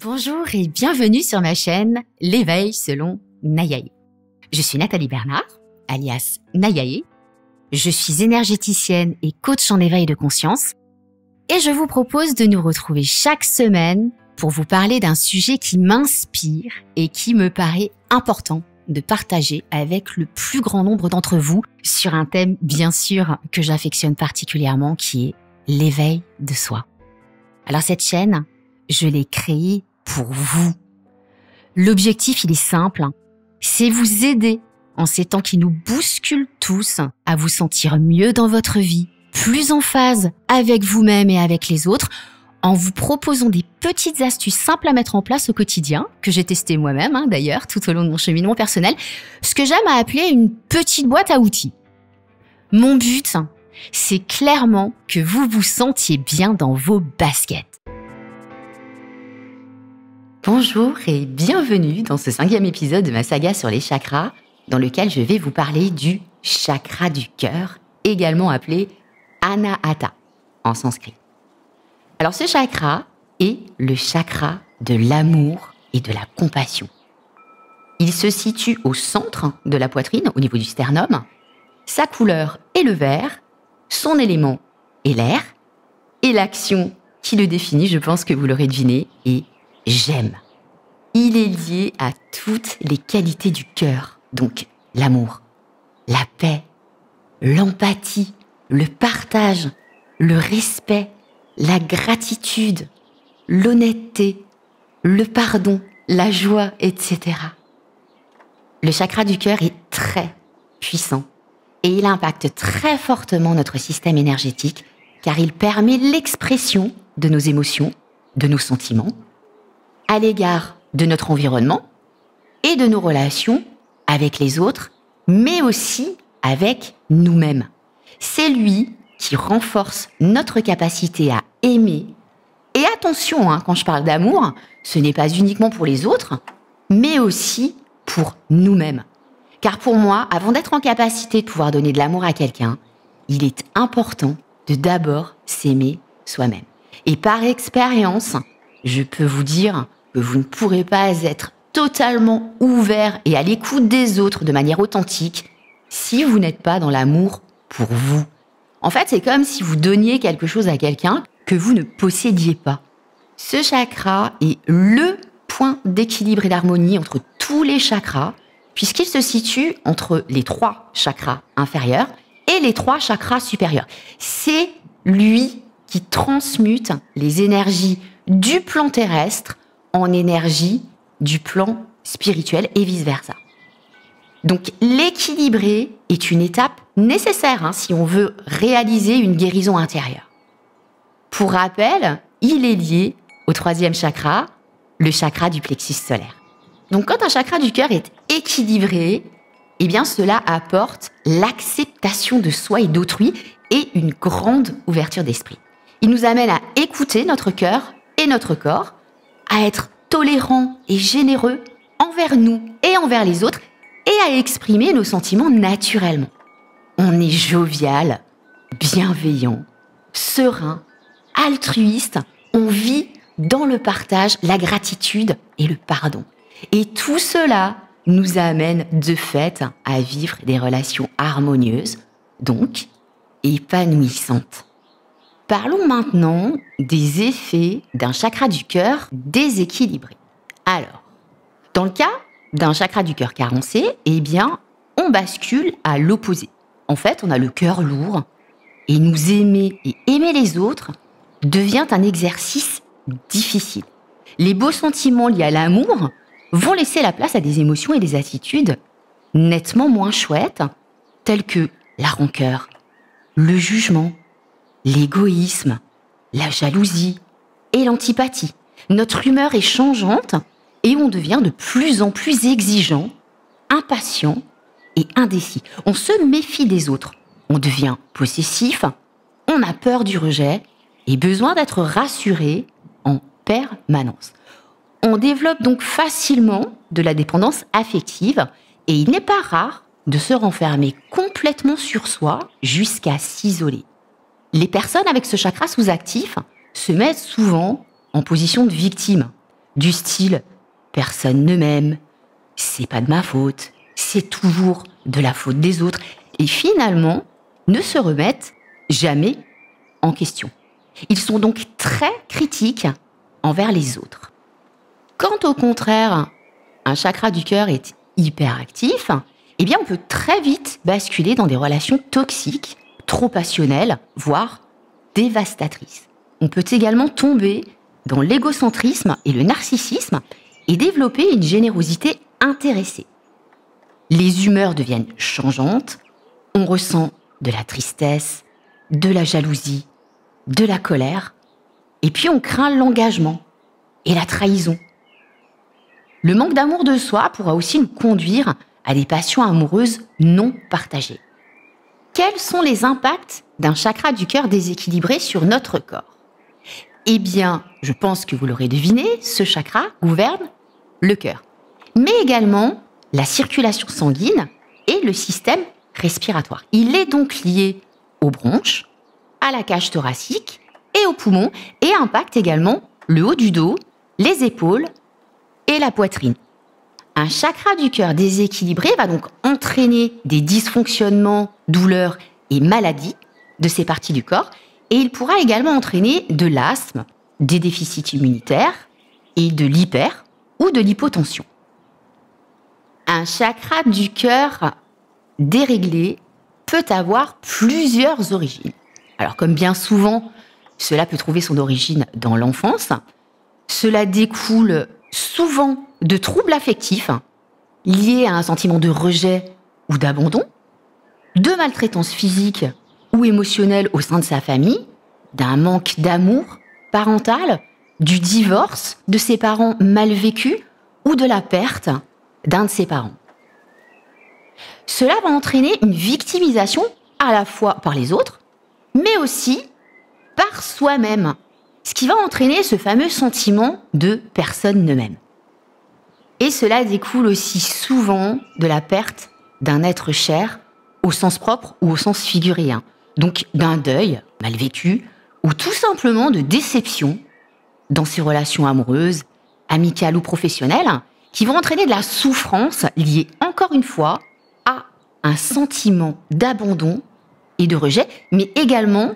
Bonjour et bienvenue sur ma chaîne L'éveil selon Nayaé. Je suis Nathalie Bernard, alias Nayaé. Je suis énergéticienne et coach en éveil de conscience. Et je vous propose de nous retrouver chaque semaine pour vous parler d'un sujet qui m'inspire et qui me paraît important de partager avec le plus grand nombre d'entre vous sur un thème bien sûr que j'affectionne particulièrement qui est l'éveil de soi. Alors cette chaîne, je l'ai créée pour vous. L'objectif, il est simple, c'est vous aider en ces temps qui nous bousculent tous à vous sentir mieux dans votre vie, plus en phase avec vous-même et avec les autres, en vous proposant des petites astuces simples à mettre en place au quotidien, que j'ai testé moi-même d'ailleurs tout au long de mon cheminement personnel, ce que j'aime à appeler une petite boîte à outils. Mon but, c'est clairement que vous vous sentiez bien dans vos baskets. Bonjour et bienvenue dans ce 5e épisode de ma saga sur les chakras, dans lequel je vais vous parler du chakra du cœur, également appelé Anahata en sanskrit. Alors ce chakra est le chakra de l'amour et de la compassion. Il se situe au centre de la poitrine, au niveau du sternum. Sa couleur est le vert, son élément est l'air, et l'action qui le définit, je pense que vous l'aurez deviné, est j'aime. Il est lié à toutes les qualités du cœur, donc l'amour, la paix, l'empathie, le partage, le respect, la gratitude, l'honnêteté, le pardon, la joie, etc. Le chakra du cœur est très puissant et il impacte très fortement notre système énergétique car il permet l'expression de nos émotions, de nos sentiments, à l'égard de notre environnement et de nos relations avec les autres, mais aussi avec nous-mêmes. C'est lui qui renforce notre capacité à aimer. Et attention, quand je parle d'amour, ce n'est pas uniquement pour les autres, mais aussi pour nous-mêmes. Car pour moi, avant d'être en capacité de pouvoir donner de l'amour à quelqu'un, il est important de d'abord s'aimer soi-même. Et par expérience, je peux vous dire que vous ne pourrez pas être totalement ouvert et à l'écoute des autres de manière authentique si vous n'êtes pas dans l'amour pour vous. En fait, c'est comme si vous donniez quelque chose à quelqu'un que vous ne possédiez pas. Ce chakra est le point d'équilibre et d'harmonie entre tous les chakras, puisqu'il se situe entre les 3 chakras inférieurs et les 3 chakras supérieurs. C'est lui qui transmute les énergies du plan terrestre en énergie du plan spirituel et vice-versa. Donc l'équilibrer est une étape nécessaire si on veut réaliser une guérison intérieure. Pour rappel, il est lié au 3e chakra, le chakra du plexus solaire. Donc quand un chakra du cœur est équilibré, eh bien cela apporte l'acceptation de soi et d'autrui et une grande ouverture d'esprit. Il nous amène à écouter notre cœur et notre corps, à être tolérants et généreux envers nous et envers les autres et à exprimer nos sentiments naturellement. On est jovial, bienveillant, serein, altruiste, on vit dans le partage, la gratitude et le pardon. Et tout cela nous amène de fait à vivre des relations harmonieuses, donc épanouissantes. Parlons maintenant des effets d'un chakra du cœur déséquilibré. Alors, dans le cas d'un chakra du cœur carencé, eh bien, on bascule à l'opposé. En fait, on a le cœur lourd et nous aimer et aimer les autres devient un exercice difficile. Les beaux sentiments liés à l'amour vont laisser la place à des émotions et des attitudes nettement moins chouettes, telles que la rancœur, le jugement, l'égoïsme, la jalousie et l'antipathie. Notre humeur est changeante et on devient de plus en plus exigeant, impatient et indécis. On se méfie des autres, on devient possessif, on a peur du rejet et besoin d'être rassuré en permanence. On développe donc facilement de la dépendance affective et il n'est pas rare de se renfermer complètement sur soi jusqu'à s'isoler. Les personnes avec ce chakra sous-actif se mettent souvent en position de victime. du style « personne ne m'aime »,« c'est pas de ma faute »,« c'est toujours de la faute des autres », et finalement ne se remettent jamais en question. Ils sont donc très critiques envers les autres. Quand au contraire, un chakra du cœur est hyperactif, eh bien on peut très vite basculer dans des relations toxiques, trop passionnelles, voire dévastatrices. On peut également tomber dans l'égocentrisme et le narcissisme et développer une générosité intéressée. Les humeurs deviennent changeantes, on ressent de la tristesse, de la jalousie, de la colère, et puis on craint l'engagement et la trahison. Le manque d'amour de soi pourra aussi nous conduire à des passions amoureuses non partagées. Quels sont les impacts d'un chakra du cœur déséquilibré sur notre corps? Eh bien, je pense que vous l'aurez deviné, ce chakra gouverne le cœur, mais également la circulation sanguine et le système respiratoire. Il est donc lié aux bronches, à la cage thoracique et aux poumons et impacte également le haut du dos, les épaules et la poitrine. Un chakra du cœur déséquilibré va donc entraîner des dysfonctionnements, douleurs et maladies de ces parties du corps et il pourra également entraîner de l'asthme, des déficits immunitaires et de l'hyper ou de l'hypotension. Un chakra du cœur déréglé peut avoir plusieurs origines. Alors comme bien souvent, cela peut trouver son origine dans l'enfance. Cela découle souvent de troubles affectifs liés à un sentiment de rejet ou d'abandon, de maltraitance physique ou émotionnelle au sein de sa famille, d'un manque d'amour parental, du divorce de ses parents mal vécus ou de la perte d'un de ses parents. Cela va entraîner une victimisation à la fois par les autres, mais aussi par soi-même, ce qui va entraîner ce fameux sentiment de « personne ne m'aime ». Et cela découle aussi souvent de la perte d'un être cher au sens propre ou au sens figuré, donc d'un deuil mal vécu ou tout simplement de déception dans ses relations amoureuses, amicales ou professionnelles, qui vont entraîner de la souffrance liée encore une fois à un sentiment d'abandon et de rejet, mais également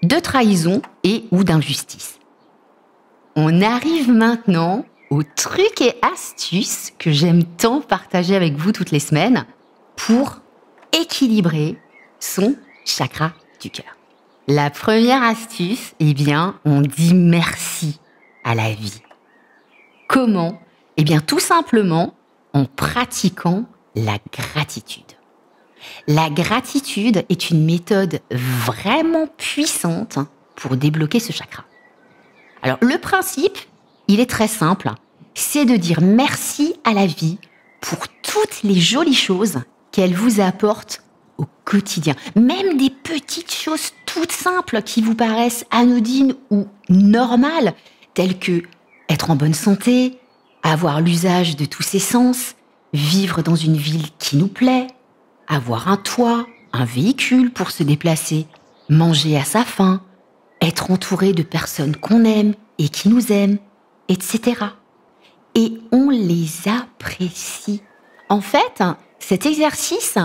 de trahison et ou d'injustice. On arrive maintenant aux trucs et astuces que j'aime tant partager avec vous toutes les semaines pour équilibrer son chakra du cœur. La première astuce, eh bien, on dit merci à la vie. Comment? Eh bien, tout simplement en pratiquant la gratitude. La gratitude est une méthode vraiment puissante pour débloquer ce chakra. Alors, le principe, il est très simple, c'est de dire merci à la vie pour toutes les jolies choses qu'elle vous apporte au quotidien. Même des petites choses toutes simples qui vous paraissent anodines ou normales, telles que être en bonne santé, avoir l'usage de tous ses sens, vivre dans une ville qui nous plaît, avoir un toit, un véhicule pour se déplacer, manger à sa faim, être entouré de personnes qu'on aime et qui nous aiment, etc. Et on les apprécie. En fait, cet exercice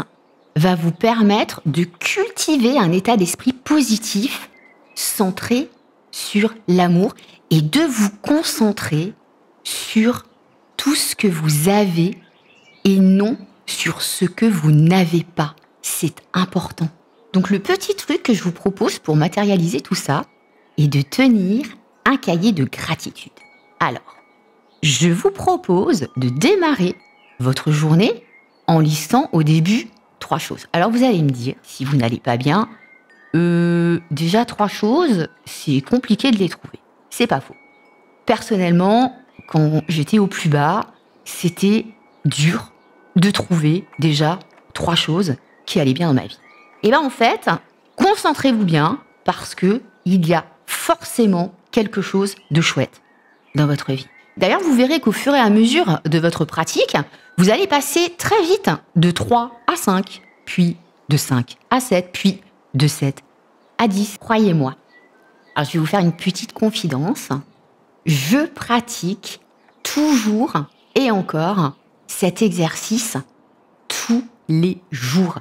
va vous permettre de cultiver un état d'esprit positif, centré sur l'amour et de vous concentrer sur tout ce que vous avez et non sur ce que vous n'avez pas. C'est important. Donc le petit truc que je vous propose pour matérialiser tout ça est de tenir un cahier de gratitude. Alors, je vous propose de démarrer votre journée en listant au début 3 choses. Alors vous allez me dire, si vous n'allez pas bien, déjà 3 choses, c'est compliqué de les trouver. C'est pas faux. Personnellement, quand j'étais au plus bas, c'était dur de trouver déjà 3 choses qui allaient bien dans ma vie. Et bien en fait, concentrez-vous bien parce que il y a forcément quelque chose de chouette dans votre vie. D'ailleurs, vous verrez qu'au fur et à mesure de votre pratique, vous allez passer très vite de 3 à 5, puis de 5 à 7, puis de 7 à 10. Croyez-moi. Alors, je vais vous faire une petite confidence. Je pratique toujours et encore cet exercice tous les jours.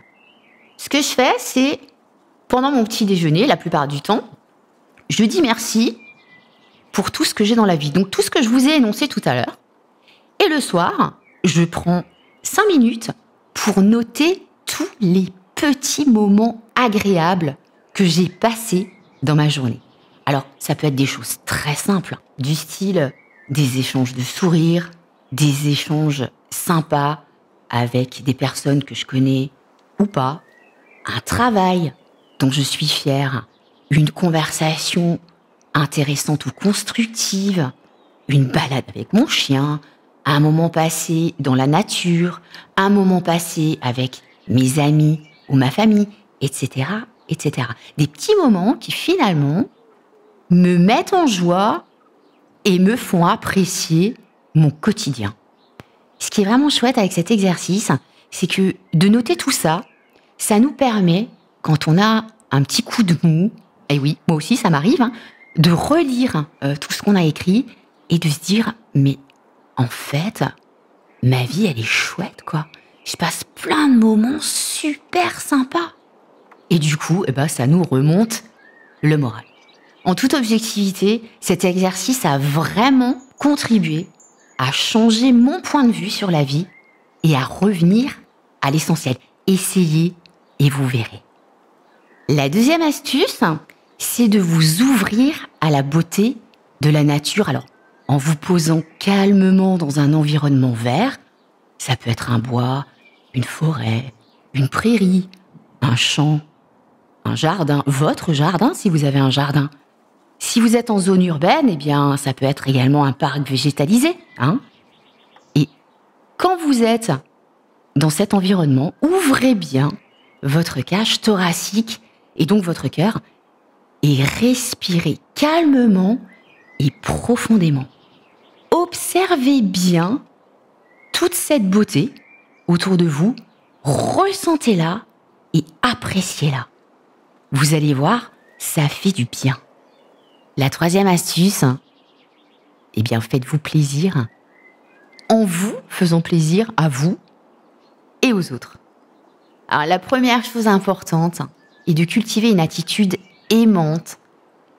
Ce que je fais, c'est pendant mon petit déjeuner, la plupart du temps, je dis merci pour tout ce que j'ai dans la vie. Donc tout ce que je vous ai énoncé tout à l'heure. Et le soir, je prends 5 minutes pour noter tous les petits moments agréables que j'ai passés dans ma journée. Alors, ça peut être des choses très simples, du style des échanges de sourires, des échanges sympas avec des personnes que je connais ou pas, un travail dont je suis fière, une conversation intéressante ou constructive, une balade avec mon chien, un moment passé dans la nature, un moment passé avec mes amis ou ma famille, etc., etc. Des petits moments qui finalement me mettent en joie et me font apprécier mon quotidien. Ce qui est vraiment chouette avec cet exercice, c'est que de noter tout ça, ça nous permet, quand on a un petit coup de mou, et oui, moi aussi ça m'arrive, de relire tout ce qu'on a écrit et de se dire, mais en fait, ma vie elle est chouette quoi. Je passe plein de moments super sympas. Et du coup, ça nous remonte le moral. En toute objectivité, cet exercice a vraiment contribué à changer mon point de vue sur la vie et à revenir à l'essentiel. Essayez et vous verrez. La deuxième astuce, c'est de vous ouvrir à la beauté de la nature. Alors, en vous posant calmement dans un environnement vert, ça peut être un bois, une forêt, une prairie, un champ, un jardin, votre jardin si vous avez un jardin. Si vous êtes en zone urbaine, ça peut être également un parc végétalisé. Et quand vous êtes dans cet environnement, ouvrez bien votre cage thoracique et donc votre cœur et respirez calmement et profondément. Observez bien toute cette beauté autour de vous, ressentez-la et appréciez-la. Vous allez voir, ça fait du bien. La troisième astuce, faites-vous plaisir en vous faisant plaisir à vous et aux autres. Alors, la première chose importante est de cultiver une attitude aimante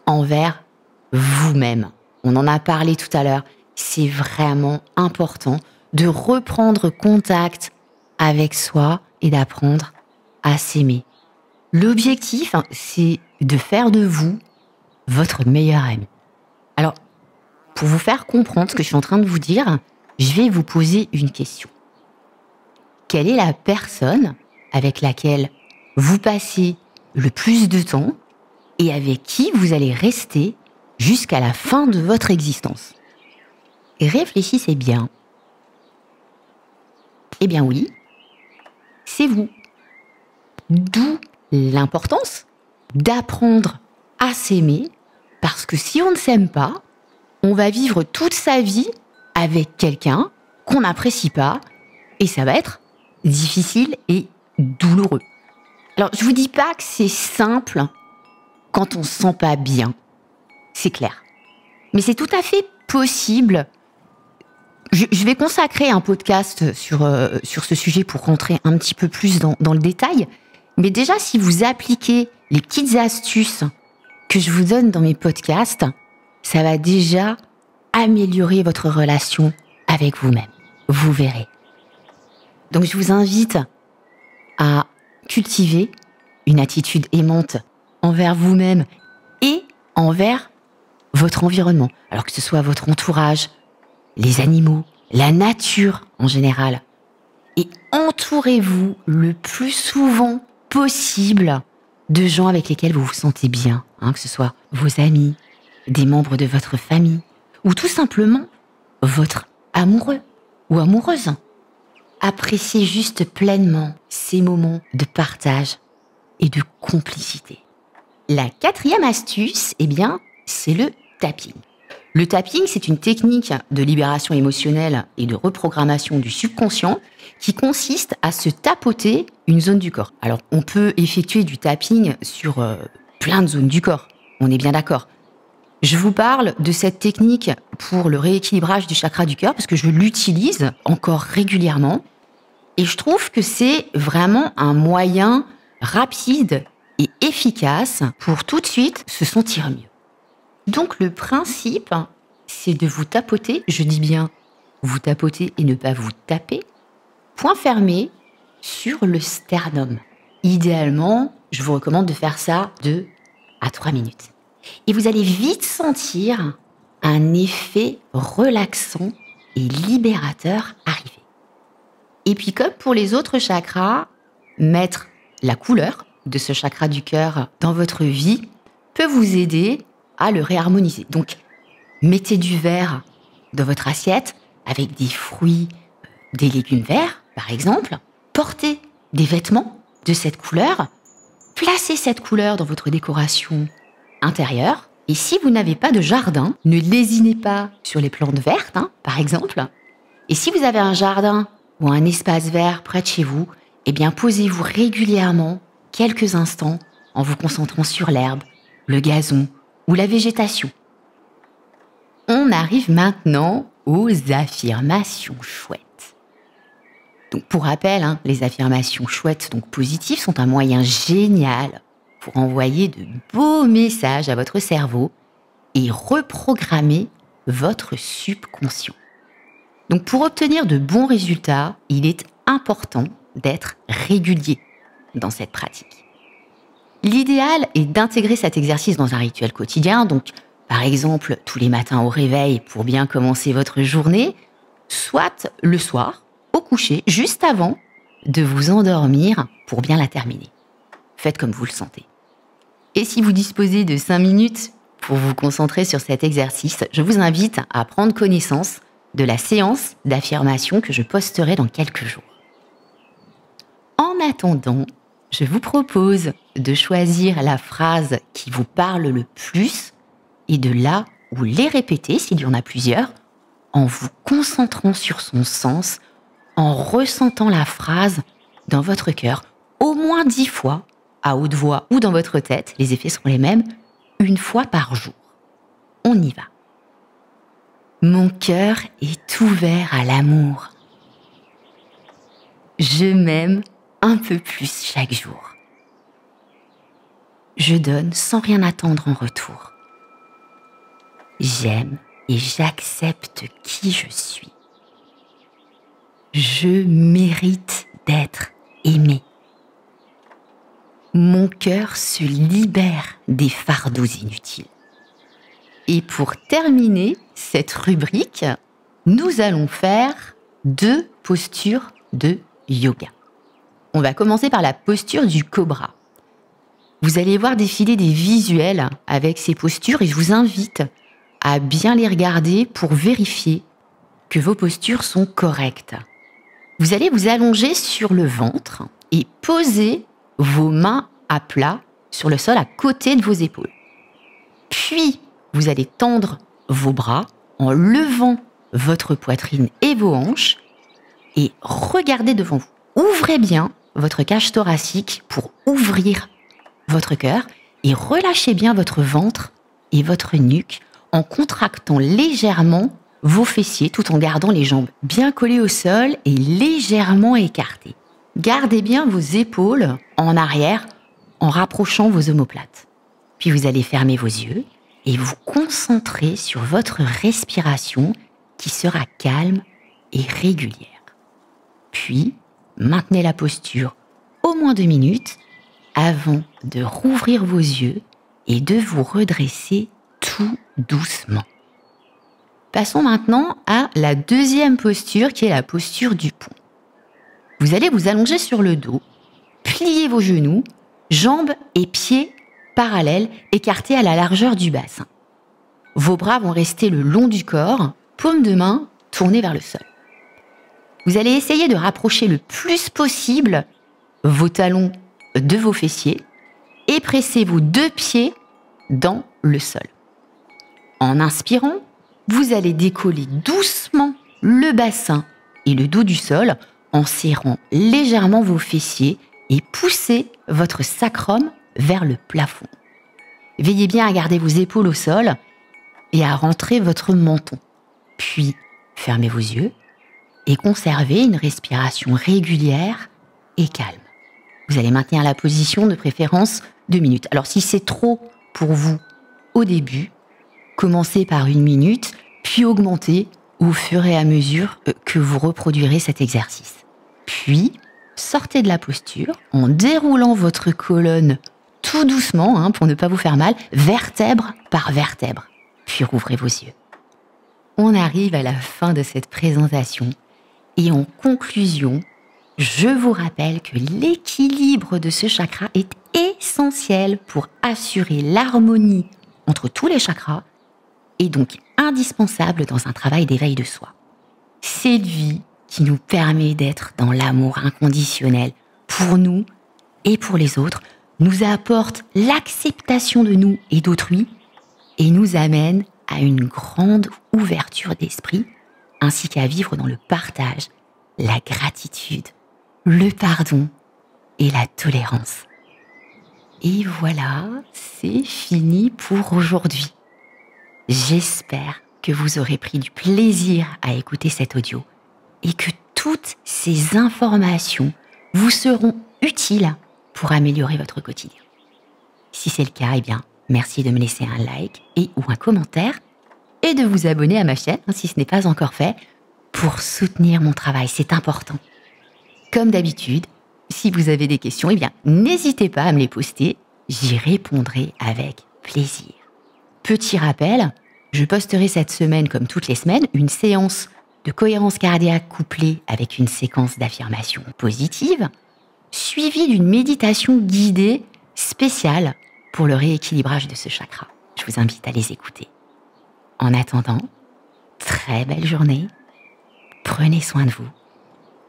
envers vous-même. On en a parlé tout à l'heure. C'est vraiment important de reprendre contact avec soi et d'apprendre à s'aimer. L'objectif, c'est de faire de vous votre meilleur ami. Alors, pour vous faire comprendre ce que je suis en train de vous dire, je vais vous poser une question. Quelle est la personne avec laquelle vous passez le plus de temps et avec qui vous allez rester jusqu'à la fin de votre existence? Réfléchissez bien. Oui, c'est vous. D'où l'importance d'apprendre à s'aimer, parce que si on ne s'aime pas, on va vivre toute sa vie avec quelqu'un qu'on n'apprécie pas et ça va être difficile et douloureux. Alors, je vous dis pas que c'est simple quand on se sent pas bien, c'est clair. Mais c'est tout à fait possible. Je vais consacrer un podcast sur ce sujet pour rentrer un petit peu plus dans le détail. Mais déjà, si vous appliquez les petites astuces que je vous donne dans mes podcasts, ça va déjà améliorer votre relation avec vous-même. Vous verrez. Donc, je vous invite à cultiver une attitude aimante envers vous-même et envers votre environnement. Alors que ce soit votre entourage, les animaux, la nature en général. Et entourez-vous le plus souvent possible de gens avec lesquels vous vous sentez bien, que ce soit vos amis, des membres de votre famille, ou tout simplement votre amoureux ou amoureuse. Appréciez juste pleinement ces moments de partage et de complicité. La quatrième astuce, c'est le tapping. Le tapping, c'est une technique de libération émotionnelle et de reprogrammation du subconscient qui consiste à se tapoter une zone du corps. Alors, on peut effectuer du tapping sur plein de zones du corps, on est bien d'accord. Je vous parle de cette technique pour le rééquilibrage du chakra du cœur parce que je l'utilise encore régulièrement et je trouve que c'est vraiment un moyen rapide et efficace pour tout de suite se sentir mieux. Donc le principe, c'est de vous tapoter, je dis bien vous tapoter et ne pas vous taper, point fermé sur le sternum. Idéalement, je vous recommande de faire ça 2 à 3 minutes. Et vous allez vite sentir un effet relaxant et libérateur arriver. Et puis comme pour les autres chakras, mettre la couleur de ce chakra du cœur dans votre vie peut vous aider à le réharmoniser. Donc, mettez du vert dans votre assiette avec des fruits, des légumes verts, par exemple. Portez des vêtements de cette couleur. Placez cette couleur dans votre décoration intérieure. Et si vous n'avez pas de jardin, ne lésinez pas sur les plantes vertes, par exemple. Et si vous avez un jardin ou un espace vert près de chez vous, eh bien posez-vous régulièrement quelques instants en vous concentrant sur l'herbe, le gazon ou la végétation. On arrive maintenant aux affirmations chouettes. Donc pour rappel, les affirmations chouettes, donc positives, sont un moyen génial pour envoyer de beaux messages à votre cerveau et reprogrammer votre subconscient. Donc pour obtenir de bons résultats, il est important d'être régulier dans cette pratique. L'idéal est d'intégrer cet exercice dans un rituel quotidien, donc par exemple tous les matins au réveil pour bien commencer votre journée, soit le soir, au coucher, juste avant de vous endormir pour bien la terminer. Faites comme vous le sentez. Et si vous disposez de 5 minutes pour vous concentrer sur cet exercice, je vous invite à prendre connaissance de la séance d'affirmation que je posterai dans quelques jours. En attendant, je vous propose de choisir la phrase qui vous parle le plus et de là ou les répéter, s'il y en a plusieurs, en vous concentrant sur son sens, en ressentant la phrase dans votre cœur, au moins 10 fois, à haute voix ou dans votre tête, les effets seront les mêmes, 1 fois par jour. On y va. Mon cœur est ouvert à l'amour. Je m'aime un peu plus chaque jour. Je donne sans rien attendre en retour. J'aime et j'accepte qui je suis. Je mérite d'être aimé. Mon cœur se libère des fardeaux inutiles. Et pour terminer cette rubrique, nous allons faire 2 postures de yoga. On va commencer par la posture du cobra. Vous allez voir défiler des visuels avec ces postures et je vous invite à bien les regarder pour vérifier que vos postures sont correctes. Vous allez vous allonger sur le ventre et poser vos mains à plat sur le sol à côté de vos épaules. Puis, vous allez tendre vos bras en levant votre poitrine et vos hanches et regardez devant vous. Ouvrez bien votre cage thoracique pour ouvrir votre cœur et relâchez bien votre ventre et votre nuque en contractant légèrement vos fessiers tout en gardant les jambes bien collées au sol et légèrement écartées. Gardez bien vos épaules en arrière en rapprochant vos omoplates. Puis vous allez fermer vos yeux et vous concentrer sur votre respiration qui sera calme et régulière. Puis, maintenez la posture au moins 2 minutes avant de rouvrir vos yeux et de vous redresser tout doucement. Passons maintenant à la deuxième posture qui est la posture du pont. Vous allez vous allonger sur le dos, plier vos genoux, jambes et pieds parallèles écartés à la largeur du bassin. Vos bras vont rester le long du corps, paume de main tournée vers le sol. Vous allez essayer de rapprocher le plus possible vos talons de vos fessiers et presser vos 2 pieds dans le sol. En inspirant, vous allez décoller doucement le bassin et le dos du sol en serrant légèrement vos fessiers et pousser votre sacrum vers le plafond. Veillez bien à garder vos épaules au sol et à rentrer votre menton. Puis, fermez vos yeux et conservez une respiration régulière et calme. Vous allez maintenir la position de préférence 2 minutes. Alors si c'est trop pour vous au début, commencez par 1 minute, puis augmentez au fur et à mesure que vous reproduirez cet exercice. Puis, sortez de la posture en déroulant votre colonne tout doucement, pour ne pas vous faire mal, vertèbre par vertèbre. Puis rouvrez vos yeux. On arrive à la fin de cette présentation et en conclusion, je vous rappelle que l'équilibre de ce chakra est essentiel pour assurer l'harmonie entre tous les chakras et donc indispensable dans un travail d'éveil de soi. C'est lui qui nous permet d'être dans l'amour inconditionnel pour nous et pour les autres, nous apporte l'acceptation de nous et d'autrui et nous amène à une grande ouverture d'esprit ainsi qu'à vivre dans le partage, la gratitude, le pardon et la tolérance. Et voilà, c'est fini pour aujourd'hui. J'espère que vous aurez pris du plaisir à écouter cet audio et que toutes ces informations vous seront utiles pour améliorer votre quotidien. Si c'est le cas, merci de me laisser un like ou un commentaire et de vous abonner à ma chaîne si ce n'est pas encore fait pour soutenir mon travail, c'est important. Comme d'habitude, si vous avez des questions, n'hésitez pas à me les poster, j'y répondrai avec plaisir. Petit rappel, je posterai cette semaine, comme toutes les semaines, une séance de cohérence cardiaque couplée avec une séquence d'affirmations positives, suivie d'une méditation guidée spéciale pour le rééquilibrage de ce chakra. Je vous invite à les écouter. En attendant, très belle journée, prenez soin de vous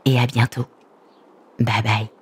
et à bientôt. Bye bye.